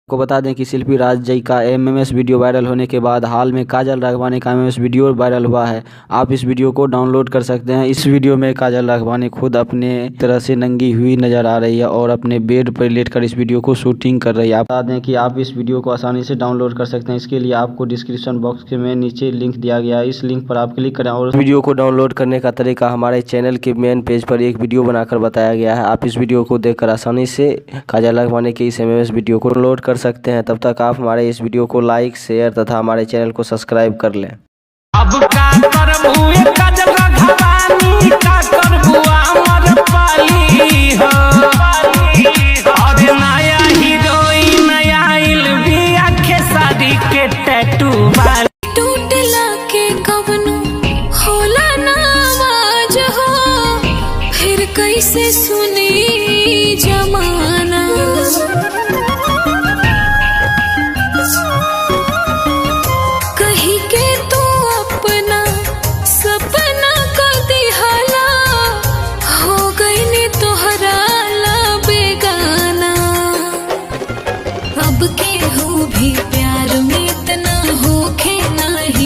को बता दें कि शिल्पी राजजई का एमएमएस वीडियो वायरल होने के बाद हाल में काजल राघवानी का एमएमएस वीडियो वायरल हुआ है। आप इस वीडियो को डाउनलोड कर सकते हैं। इस वीडियो में काजल राघवानी खुद अपने तरह से नंगी हुई नजर आ रही है और अपने बेड पर लेटकर इस वीडियो को शूटिंग कर रही है। बता दें कि आप इस वीडियो को आसानी से डाउनलोड कर सकते हैं। इसके लिए आपको डिस्क्रिप्शन बॉक्स में नीचे लिंक दिया गया है, इस लिंक पर आप क्लिक करें और वीडियो को डाउनलोड करने का तरीका हमारे चैनल के मेन पेज पर एक वीडियो बनाकर बताया गया है। आप इस वीडियो को देखकर आसानी से काजल राघवानी के इस एमएमएस वीडियो को डाउनलोड कर सकते हैं। तब तक आप हमारे इस वीडियो को लाइक, शेयर तथा हमारे चैनल को सब्सक्राइब कर लें। अब का करबू ए काजल राघवानी का करबू अमर पाली हो और नया हीरोइन आइल बिया खेसारी के टैटू वाली टूटला के कवनो होला ना आवाज हो फिर कैसे सुनी जमाना। कहीं के तू अपना सपना का दिहाला हो गई ने तोहरा ला बेगाना। अब के हो भी प्यार में